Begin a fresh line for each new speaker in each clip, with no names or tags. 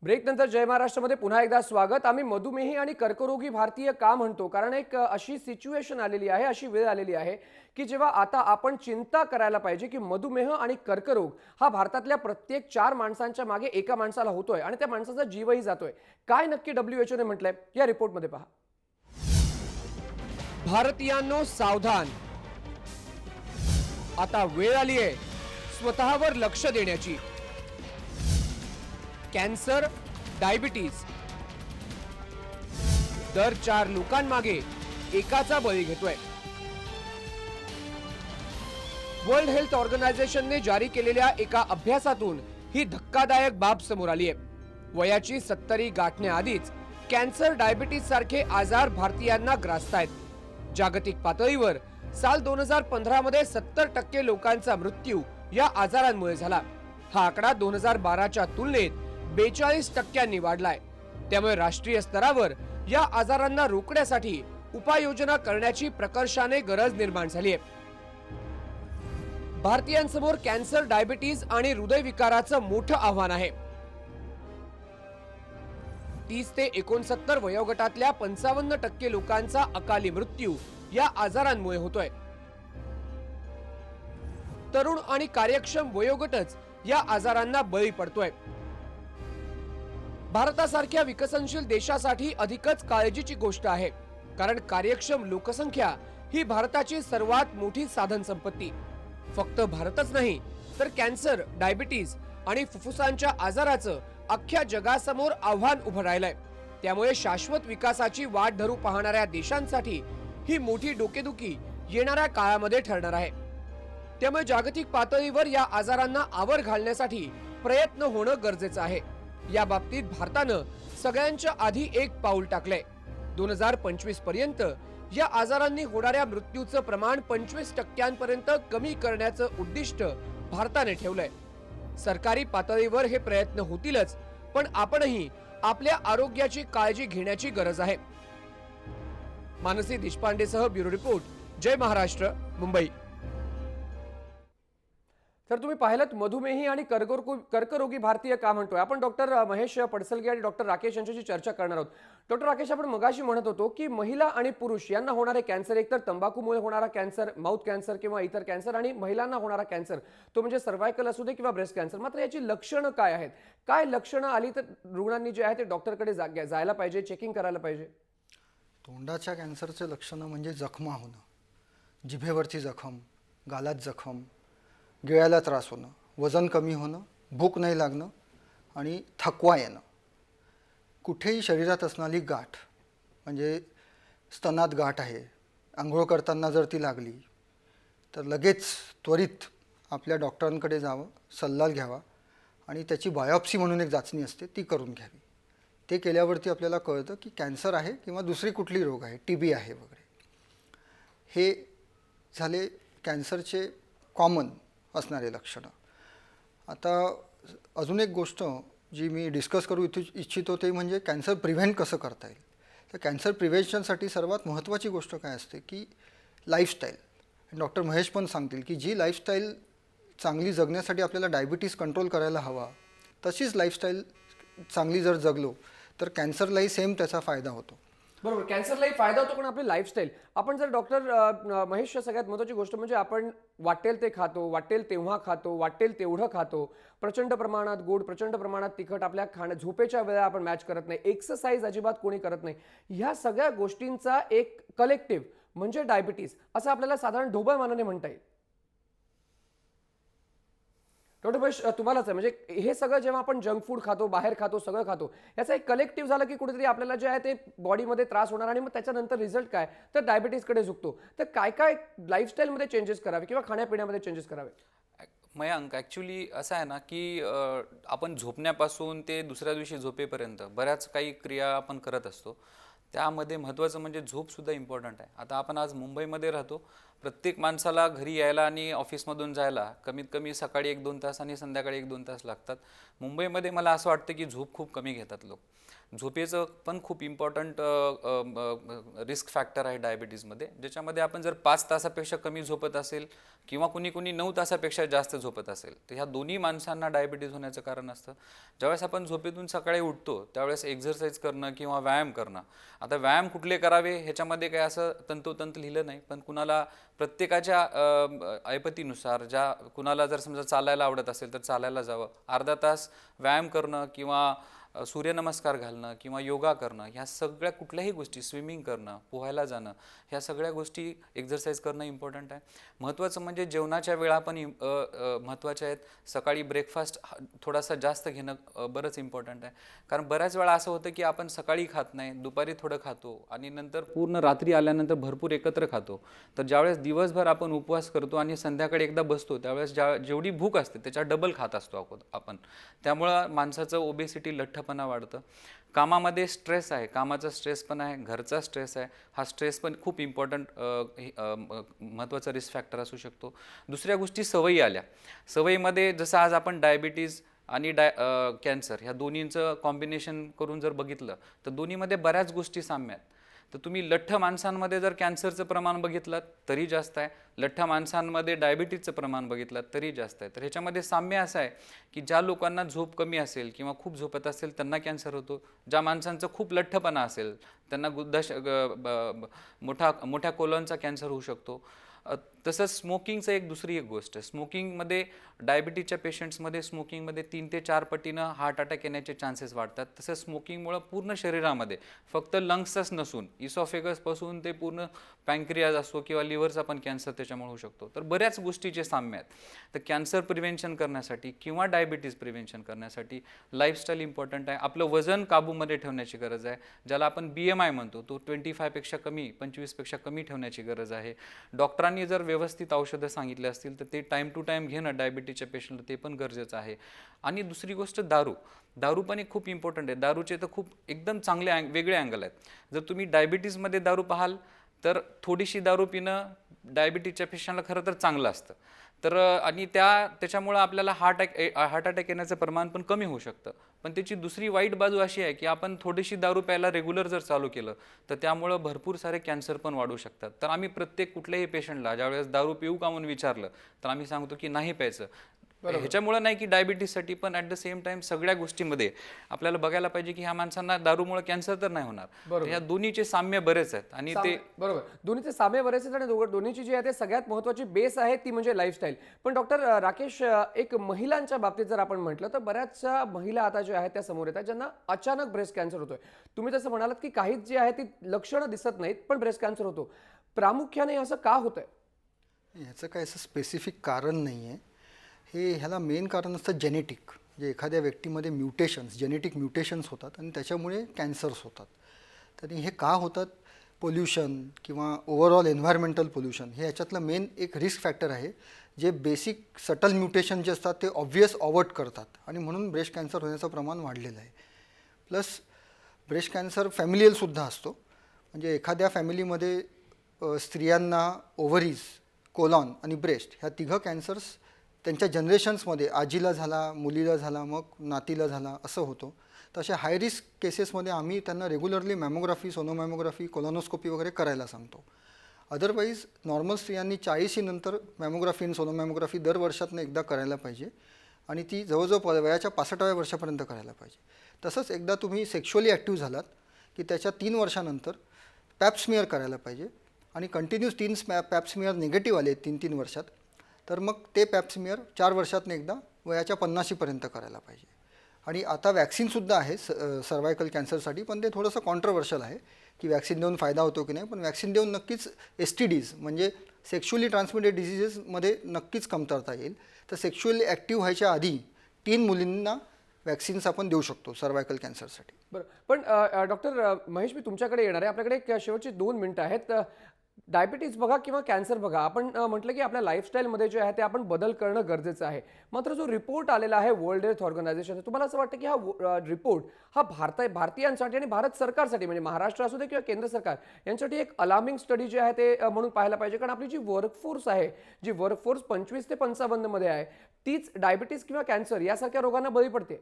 Break नंतर जय महाराष्ट्रामध्ये पुन्हा एकदा स्वागत। आम्ही मधुमेही आणि कर्करोगी भारतीय का म्हणतो, कारण एक अशी सिच्युएशन आलेली आहे, अशी वेळ आलेली आहे की जेव्हा आता आपण चिंता करायला पाहिजे की मधुमेह आणि कर्करोग हा भारतातल्या प्रत्येक 4 माणसांच्या मागे एका माणसाला होतोय आणि त्या माणसाचा जीवही जातोय। काय नक्की WHO ने म्हटलंय या रिपोर्टमध्ये पहा। भारतीयांनो सावधान, आता वेळ आली आहे स्वतःवर लक्ष देण्याची। कॅन्सर, डायबिटीज दर 4 लोकांमागे एकाचा बळी घेतोय। वर्ल्ड हेल्थ ऑर्गनायझेशनने जारी केलेल्या एका अभ्यासातून ही धक्कादायक बाब समोर आली आहे। वयाची 70 गाठण्याआधीच कॅन्सर, डायबिटीज सारखे आजार भारतीयांना ग्रासतायत। जागतिक पातळीवर साल 2015 मध्ये 70% लोकांचा मृत्यू या आजारांमुळे झाला। हा आकडा 2012च्या तुलनेत 42% वाढलाय। त्यामुळे राष्ट्रीय स्तरावर या आजारांना रोखण्यासाठी उपाययोजना करण्याची प्रकर्षाने गरज निर्माण झाली आहे। भारतीयांसमोर कॅन्सर, डायबिटीज आणि हृदयविकाराचं मोठं आव्हान आहे। 30 ते 69 वयोगटातल्या 55% लोकांचा अकाली मृत्यू या आजारांमुळे होतोय। तरुण आणि कार्यक्षम वयोगटच या आजारांना बळी पडतोय। भारतासारख्या विकसनशील देशासाठी अधिकच काळजीची गोष्ट आहे, कारण कार्यक्षम लोकसंख्या ही भारताची सर्वात मोठी साधन संपत्ती। फक्त भारतच नाही तर कॅन्सर, डायबिटीज आणि फुफ्फुसांच्या आजाराचं अख्ख्या जगासमोर आव्हान उभं राहिलंय। त्यामुळे शाश्वत विकासाची वाट धरू पाहणाऱ्या देशांसाठी ही मोठी डोकेदुखी येणाऱ्या काळामध्ये ठरणार आहे। त्यामुळे जागतिक पातळीवर या आजारांना आवर घालण्यासाठी प्रयत्न होणं गरजेचं आहे। या बाबतीत भारतानं सगळ्यांच्या आधी एक पाऊल टाकलंय। 2025 पर्यंत या आजारांनी होणाऱ्या मृत्यूचं प्रमाण 25% कमी करण्याचं उद्दिष्ट भारताने ठेवलंय। सरकारी पातळीवर हे प्रयत्न होतीलच, पण आपणही आपल्या आरोग्याची काळजी घेण्याची गरज आहे। मानसी देशपांडेसह ब्युरो रिपोर्ट, जय महाराष्ट्र, मुंबई। तर तुम्ही पाहिलत मधुमेही आणि कर्करोगी भारतीय का म्हणतोय। आपण डॉक्टर महेश पडसलगे आणि डॉक्टर राकेश यांच्याशी चर्चा करणार आहोत। डॉक्टर राकेश, आपण मगाशी म्हणत होतो की महिला आणि पुरुष यांना होणारे कॅन्सर, एकतर तंबाखूमुळे होणारा कॅन्सर, माउथ कॅन्सर किंवा इतर कॅन्सर, आणि महिलांना होणारा कॅन्सर तो म्हणजे सर्व्हायकल असू दे किंवा ब्रेस्ट कॅन्सर। मात्र याची लक्षणं काय आहेत? काय लक्षणं आली तर रुग्णांनी जे आहे ते डॉक्टरकडे जायला पाहिजे, चेकिंग करायला पाहिजे?
तोंडाच्या कॅन्सरचे लक्षणं म्हणजे जखमा होणं, जिभेवरची जखम, गालात जखम, गिळायला त्रास होणं, वजन कमी होणं, भूक नाही लागणं आणि थकवा येणं। कुठेही शरीरात असणारी गाठ, म्हणजे स्तनात गाठ आहे, अंघोळ करताना जर ती लागली तर लगेच त्वरित आपल्या डॉक्टरांकडे जावं, सल्ला घ्यावा आणि त्याची बायोप्सी म्हणून एक चाचणी असते ती करून घ्यावी। ते केल्यावरती आपल्याला कळतं की कॅन्सर आहे किंवा दुसरी कुठली रोग आहे, TB आहे वगैरे। हे झाले कॅन्सरचे कॉमन असणारे लक्षणं। आता अजून एक गोष्ट जी मी डिस्कस करू इच्छितो ते म्हणजे कॅन्सर प्रिव्हेंट कसं करता येईल। तर कॅन्सर प्रिव्हेंशनसाठी सर्वात महत्त्वाची गोष्ट काय असते की लाईफस्टाईल। डॉक्टर महेश पण सांगतील की जी लाईफस्टाईल चांगली जगण्यासाठी आपल्याला डायबिटीज कंट्रोल करायला हवा, तशीच लाईफस्टाईल चांगली जर जगलो तर कॅन्सरलाही सेम त्याचा फायदा होतो।
बरोबर, कॅन्सरलाही फायदा होतो, पण आपली लाईफस्टाईल। आपण जर डॉक्टर महेश, सगळ्यात महत्त्वाची गोष्ट म्हणजे आपण वाटेल ते खातो, वाटेल तेव्हा खातो, वाटेल तेवढं खातो, प्रचंड प्रमाणात गोड, प्रचंड प्रमाणात तिखट, आपल्या झोपेच्या वेळा आपण मॅच करत नाही, एक्सरसाइज अजिबात कोणी करत नाही। ह्या सगळ्या गोष्टींचा एक कलेक्टिव्ह म्हणजे डायबिटीज असं आपल्याला साधारण ढोबळ मानाने म्हणता येईल। डॉक्टर महेश, तुम्हालाच आहे, म्हणजे हे सगळं जेव्हा आपण जंक फूड खातो, बाहेर खातो, सगळं खातो, याचा एक कलेक्टिव्ह झालं की कुठेतरी आपल्याला जे आहे ते बॉडीमध्ये त्रास होणार आणि मग त्याच्यानंतर रिझल्ट काय, तर डायबिटीजकडे झुकतो। तर काय काय लाईफस्टाईलमध्ये चेंजेस करावे किंवा खाण्यापिण्यामध्ये चेंजेस करावे?
मयांक ॲक्च्युली असं आहे ना की आपण झोपण्यापासून ते दुसऱ्या दिवशी झोपेपर्यंत बऱ्याच काही क्रिया आपण करत असतो। त्यामध्ये महत्त्वाचं म्हणजे झोपसुद्धा इम्पॉर्टंट आहे। आता आपण आज मुंबईमध्ये राहतो, प्रत्येक माणसाला घरी यायला आणि ऑफिसमधून जायला कमीत कमी सकाळी 1-2 तास आणि संध्याकाळी 1-2 तास लागतात. मुंबईमध्ये मला असं वाटतं की झोप खूप कमी घेतात लोक. झोपेचं पण खूप इम्पॉर्टंट रिस्क फॅक्टर आहे डायबिटीजमध्ये, ज्याच्यामध्ये आपण जर 5 तासापेक्षा कमी झोपत असेल किंवा कुणी 9 तासापेक्षा जास्त झोपत असेल तर ह्या दोन्ही माणसांना डायबिटीज होण्याचं कारण असतं. ज्यावेळेस आपण झोपेतून सकाळी उठतो त्यावेळेस एक्झरसाईज करणं किंवा व्यायाम करणं. आता व्यायाम कुठले करावे ह्याच्यामध्ये काही असं तंतोतंत लिहिलं नाही, पण कुणाला प्रत्येकाच्या ऐपतीनुसार कुणाला जर समजा चालायला आवडत असेल तर चालायला जावं, अर्धा तास व्यायाम करणं किंवा सूर्यनमस्कार घालणं किंवा योगा करणं, ह्या सगळ्या कुठल्याही गोष्टी, स्विमिंग करणं, पोहायला जाणं, ह्या सगळ्या गोष्टी एक्झरसाईज करणं इम्पॉर्टंट आहे. महत्त्वाचं म्हणजे जेवणाच्या वेळा पण महत्त्वाच्या आहेत. सकाळी ब्रेकफास्ट थोडासा जास्त घेणं बरंच इम्पॉर्टंट आहे, कारण बऱ्याच वेळा असं होतं की आपण सकाळी खात नाही, दुपारी थोडं खातो आणि नंतर पूर्ण रात्री आल्यानंतर भरपूर एकत्र खातो. तर ज्यावेळेस दिवसभर आपण उपवास करतो आणि संध्याकाळी एकदा बसतो त्यावेळेस जेवढी भूक असते त्याच्या डबल खात असतो आपण. त्यामुळं माणसाचं ओबेसिटी, लठ्ठपणा वाढतं. कामामध्ये स्ट्रेस आहे, कामाचा स्ट्रेस पण आहे, घरचा स्ट्रेस आहे. हा स्ट्रेस पण खूप इम्पॉर्टंट महत्त्वाचा रिस्क फॅक्टर असू शकतो. दुसऱ्या गोष्टी सवयी आल्या. सवयीमध्ये जसं आज आपण डायबिटीज आणि कॅन्सर ह्या दोन्हींचं कॉम्बिनेशन करून जर बघितलं तर दोन्हीमध्ये बऱ्याच गोष्टी साम्य आहेत. तर तुम्ही लठ्ठ माणसांमध्ये जर कॅन्सरचं प्रमाण बघितलं तरी जास्त आहे, लठ्ठ माणसांमध्ये डायबिटीजचं प्रमाण बघितलं तरी जास्त आहे. तर ह्याच्यामध्ये साम्य असं आहे की ज्या लोकांना झोप कमी असेल किंवा खूप झोपत असेल त्यांना कॅन्सर होतो. ज्या माणसांचं खूप लठ्ठपणा असेल त्यांना मोठ्या कोलॉनचा कॅन्सर होऊ शकतो. तसंच स्मोकिंगचं दुसरी एक गोष्ट आहे. स्मोकिंगमध्ये डायबिटीजच्या पेशंट्समध्ये स्मोकिंगमध्ये 3 ते 4 पटीनं हार्ट अटॅक येण्याचे चान्सेस वाढतात. तसंच स्मोकिंगमुळं पूर्ण शरीरामध्ये फक्त लंग्सच नसून इसॉफेगसपासून ते पूर्ण पँक्रियाज असो किंवा लिव्हरचा पण कॅन्सर त्याच्यामुळे होऊ शकतो. तर बऱ्याच गोष्टीचे साम्य आहेत. तर कॅन्सर प्रिव्हेन्शन करण्यासाठी किंवा डायबिटीज प्रिव्हेन्शन करण्यासाठी लाईफस्टाईल इम्पॉर्टंट आहे. आपलं वजन काबूमध्ये ठेवण्याची गरज आहे, ज्याला आपण BMI म्हणतो, तो 25पेक्षा कमी, 25पेक्षा कमी ठेवण्याची गरज आहे. डॉक्टरांनी जर व्यवस्थित औषधं सांगितले असतील तर ते टाईम टू टाईम घेणं डायबिटीजच्या पेशंटला ते पण गरजेचं आहे. आणि दुसरी गोष्ट दारू पण एक खूप इम्पॉर्टंट आहे. दारूचे तर खूप एकदम चांगले वेगळे अँगल आहेत. जर तुम्ही डायबिटीजमध्ये दारू पाहाल तर थोडीशी दारू पिणं डायबिटीजच्या पेशंटला खरं तर चांगलं असतं. तर आणि त्याच्यामुळं आपल्याला हार्ट अटॅक येण्याचं प्रमाण पण कमी होऊ शकतं. पण त्याची दुसरी वाईट बाजू अशी आहे की आपण थोडीशी दारू प्यायला रेग्युलर जर चालू केलं तर त्यामुळं भरपूर सारे कॅन्सर पण वाढू शकतात. तर आम्ही प्रत्येक कुठल्याही पेशंटला ज्यावेळेस दारू पिऊ का म्हणून विचारलं तर आम्ही सांगतो की नाही प्यायचं. ह्याच्यामुळं नाही की डायबिटीजसाठी, पण ॲट द सेम टाइम सगळ्या गोष्टींमध्ये आपल्याला बघायला पाहिजे की ह्या माणसांना दारूमुळे कॅन्सर तर नाही होणार. तर ह्या दोन्हीचे साम्य बरेच आहेत आणि ते
बरोबर, दोन्हीचे साम्य बरेच आहेत आणि दोन्हीची जी आहे ते सगळ्यात महत्त्वाची बेस आहे ती म्हणजे लाईफस्टाईल. पण डॉक्टर राकेश, एक महिलांच्या बाबतीत जर आपण म्हटलं तर बऱ्याचशा महिला आता ज्या आहेत त्या समोर येतात ज्यांना अचानक ब्रेस्ट कॅन्सर होतोय. तुम्ही जसं म्हणालात की काहीच जे आहे ती लक्षणं दिसत नाहीत पण ब्रेस्ट कॅन्सर होतो. प्रामुख्याने असं का होतंय?
ह्याचं काय असं स्पेसिफिक कारण नाही आहे. ह्याला मेन कारण असतं जेनेटिक. जे एखाद्या व्यक्तीमध्ये जेनेटिक म्युटेशन्स होतात आणि त्याच्यामुळे कॅन्सर्स होतात. तर हे का होतात? पोल्युशन किंवा ओव्हरऑल एन्व्हायरमेंटल पोल्युशन हे याच्यातलं मेन एक रिस्क फॅक्टर आहे, जे बेसिक सटल म्युटेशन जे असतात ते ऑब्व्हियस अवॉइड करतात आणि म्हणून ब्रेस्ट कॅन्सर होण्याचं प्रमाण वाढलेलं आहे. प्लस ब्रेस्ट कॅन्सर फॅमिलियलसुद्धा असतो. म्हणजे एखाद्या फॅमिलीमध्ये स्त्रियांना ओव्हरीज, कोलॉन आणि ब्रेस्ट ह्या तिघं कॅन्सर्स त्यांच्या जनरेशन्समध्ये आजीला झाला, मुलीला झाला, मग नातीला झाला, असं होतं. तर अशा हाय रिस्क केसेसमध्ये आम्ही त्यांना रेग्युलरली मॅमोग्राफी, सोनोमॅमोग्राफी, कोलॉनोस्कोपी वगैरे करायला सांगतो. अदरवाईज नॉर्मल स्त्रियांनी 40 नंतर मॅमोग्राफी आणि सोनोमॅमोग्राफी दर वर्षातनं एकदा करायला पाहिजे आणि ती जवळजवळ वयाच्या 65व्या वर्षापर्यंत करायला पाहिजे. तसंच एकदा तुम्ही सेक्शुअली ॲक्टिव्ह झालात की त्याच्या 3 वर्षानंतर पॅप्समियर करायला पाहिजे आणि कंटिन्यूस 3 पॅप्समियर निगेटिव्ह आले 3-3 वर्षात, तर मग ते पॅप्समियर 4 वर्षातनं एकदा वयाच्या 50पर्यंत करायला पाहिजे. आणि आता वॅक्सिनसुद्धा आहे सर्वायकल कॅन्सरसाठी, पण ते थोडंसं कॉन्ट्रोवर्शियल आहे की वॅक्सिन देऊन फायदा होतो की नाही. पण वॅक्सिन देऊन नक्कीच STDs म्हणजे सेक्शुअली ट्रान्समिटेड डिझिजेसमध्ये नक्कीच कमतरता येईल. तर सेक्शुअली ॲक्टिव्ह व्हायच्या आधी 3 मुलींना वॅक्सिन्स आपण देऊ शकतो सर्वायकल कॅन्सरसाठी.
बरं, पण डॉक्टर महेश, मी तुमच्याकडे येणार आहे. आपल्याकडे एक शेवटची 2 मिनिटं आहेत. डायबिटीज बघा किंवा कॅन्सर बघा, आपण म्हटलं की आपल्या लाईफस्टाईलमध्ये जे आहे ते आपण बदल करणं गरजेचं आहे. मात्र जो रिपोर्ट आलेला आहे वर्ल्ड हेल्थ ऑर्गनायझेशन, तुम्हाला असं वाटतं की हा रिपोर्ट हा भारतीयांसाठी आणि भारत सरकारसाठी, म्हणजे महाराष्ट्र असू दे किंवा केंद्र सरकार, यांच्यासाठी एक अलार्मिंग स्टडी जे आहे ते म्हणून पाहायला पाहिजे? कारण आपली जी वर्कफोर्स आहे, जी वर्कफोर्स 25 ते 55 मध्ये आहे, तीच डायबिटीज किंवा कॅन्सर यासारख्या रोगांना बळी पडते.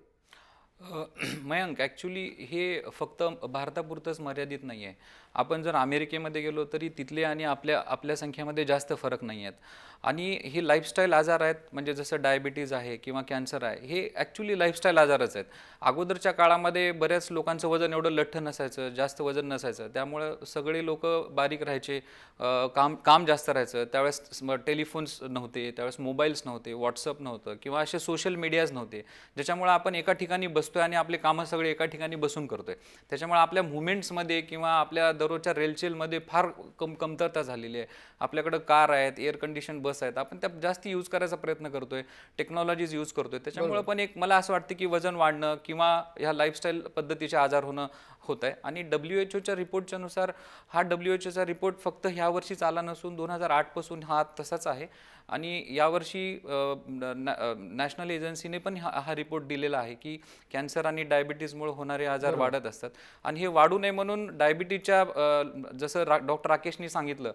मयांक, ॲक्च्युली हे फक्त भारतापुरतंच मर्यादित नाही आहे. आपण जर अमेरिकेमध्ये गेलो तरी तिथले आणि आपल्या आपल्या संख्येमध्ये जास्त फरक नाही आहेत. आणि हे लाईफस्टाईल आजार आहेत, म्हणजे जसं डायबिटीज आहे किंवा कॅन्सर आहे, हे ॲक्च्युली लाईफस्टाईल आजारच आहेत. अगोदरच्या काळामध्ये बऱ्याच लोकांचं वजन एवढं लठ्ठ नसायचं, जास्त वजन नसायचं, त्यामुळं सगळे लोक बारीक राहायचे, काम जास्त राहायचं. त्यावेळेस टेलिफोन्स नव्हते, त्यावेळेस मोबाईल्स नव्हते, व्हॉट्सअप नव्हतं किंवा असे सोशल मीडियाज नव्हते, ज्याच्यामुळे आपण एका ठिकाणी बसतोय आणि आपले कामं सगळे एका ठिकाणी बसून करतोय. त्याच्यामुळे आपल्या मुवमेंट्समध्ये किंवा आपल्या दररोजच्या रेलचेलमध्ये फार कमतरता झालेली आहे. आपल्याकडं कार आहेत, एअर कंडिशन बस आहेत, आपण त्या जास्त यूज करायचा प्रयत्न करतोय, टेक्नॉलॉजीज यूज करतोय. त्याच्यामुळे पण एक मला असं वाटतं की वजन वाढणं किंवा ह्या लाईफस्टाईल पद्धतीचे आजार होणं होत आहे. आणि WHO रिपोर्टच्या नुसार हा WHO रिपोर्ट फक्त ह्या वर्षीच आला नसून 2008 पासून हा तसाच आहे. आणि यावर्षी नॅशनल एजन्सीने पण हा रिपोर्ट दिलेला आहे की कॅन्सर आणि डायबिटीजमुळे होणारे आजार वाढत असतात. आणि हे वाढू नये म्हणून डायबिटीजच्या जसं डॉक्टर राकेशनी सांगितलं,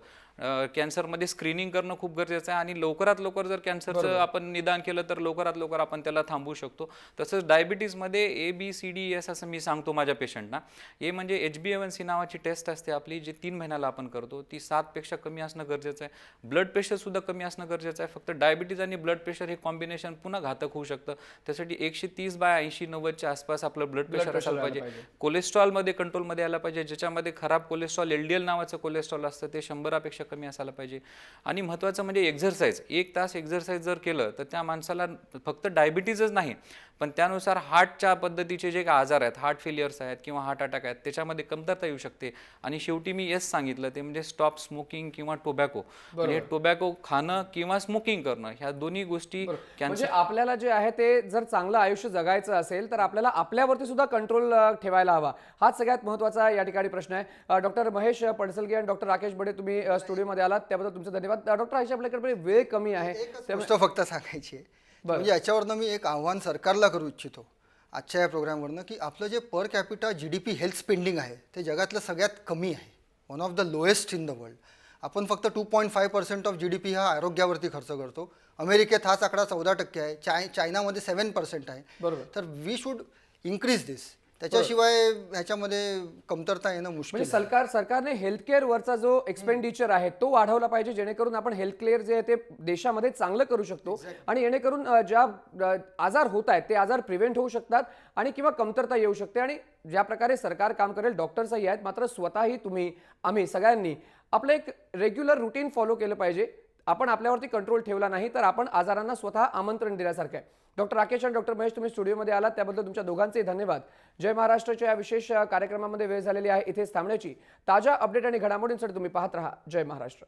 कॅन्सरमध्ये स्क्रीनिंग करणं खूप गरजेचं आहे. आणि लवकरात लवकर जर कॅन्सरचं आपण निदान केलं तर लवकरात लवकर आपण त्याला थांबवू शकतो. तसंच डायबिटीजमध्ये ABCDES असं मी सांगतो माझ्या पेशंटना. ए म्हणजे HbA1c नावाची टेस्ट असते आपली, जी 3 महिन्याला आपण करतो. ती 7 पेक्षा कमी असणं गरजेचं आहे. ब्लड प्रेशर सुद्धा कमी असणं गरजेचं आहे. फक्त डायबिटीज आणि ब्लड प्रेशर हे कॉम्बिनेशन पुन्हा घातक होऊ शकतं. त्यासाठी 130/80-90च्या आसपास आपलं ब्लड प्रेशर असायला पाहिजे. कोलेस्ट्रॉलमध्ये कंट्रोलमध्ये आला पाहिजे, ज्याच्यामध्ये खराब कोलेस्ट्रॉल LDL नावाचं कोलेस्ट्रॉल असतं ते 100पेक्षा कमी असायला पाहिजे. आणि महत्त्वाचं म्हणजे एक्झरसाइज. 1 तास एक्झरसाइज जर केलं तर त्या माणसाला फक्त डायबिटीजच नाही, पण त्यानुसार हार्टच्या पद्धतीचे जे आजार आहेत, हार्ट फेलियर्स आहेत किंवा हार्ट अटॅक आहेत, त्याच्यामध्ये कमतरता येऊ शकते. आणि शेवटी मी सांगितलं ते म्हणजे स्टॉप स्मोकिंग किंवा टोबॅको. म्हणजे टोबॅको खाणं किंवा स्मोकिंग करणं, ह्या दोन्ही गोष्टी
म्हणजे आपल्याला जे आहे ते जर चांगलं आयुष्य जगायचं असेल तर आपल्याला आपल्यावरती सुद्धा कंट्रोल ठेवायला हवा. हाच सगळ्यात महत्त्वाचा या ठिकाणी प्रश्न आहे. डॉक्टर महेश पडसलगे आणि डॉक्टर राकेश बडे, तुम्ही स्टुडिओमध्ये आलात त्याबद्दल तुमचे धन्यवाद. डॉक्टर आयशा, आपल्याकडे वेळ कमी आहे,
गोष्ट फक्त सांगायची आहे, म्हणजे याच्यावरनं मी एक आव्हान सरकारला करू इच्छितो आजच्या या प्रोग्रामवरनं, की आपलं जे per capita GDP health spending आहे ते जगातलं सगळ्यात कमी आहे, one of the lowest in the world. आपण फक्त 2.5% ऑफ GDP हा आरोग्यावरती खर्च करतो. अमेरिकेत हाच आकडा 14% आहे, चायनामध्ये 7% आहे.
बरोबर.
तर वी शुड इन्क्रीज दिस. त्याच्याशिवाय ह्याच्यामध्ये कमतरता येणं मुश्किल
म्हणजे सरकारने हेल्थकेअर वरचा जो एक्सपेंडिचर आहे तो वाढवला पाहिजे, जेणेकरून आपण हेल्थकेअर जे आहे ते देशामध्ये चांगलं करू शकतो. आणि जेणेकरून ज्या आजार होत आहेत ते आजार प्रिव्हेंट होऊ शकतात आणि किंवा कमतरता येऊ शकते. आणि ज्या प्रकारे सरकार काम करेल, डॉक्टर्सही आहेत, मात्र स्वतःही तुम्ही, आम्ही सगळ्यांनी आपलं एक रेग्युलर रुटीन फॉलो केलं पाहिजे. आपण आपल्यावरती कंट्रोल ठेवला नाही तर आपण आजारांना स्वतः आमंत्रण दिल्यासारखं आहे. डॉक्टर राकेश आणि डॉक्टर महेश, तुम्ही स्टुडिओमध्ये आलात त्याबद्दल तुमच्या दोघांचे धन्यवाद. जय महाराष्ट्राच्या या विशेष कार्यक्रमामध्ये वेळ झालेली आहे इथेच थांबण्याची. ताज्या अपडेट आणि घडामोडींसाठी तुम्ही पाहत राहा जय महाराष्ट्र.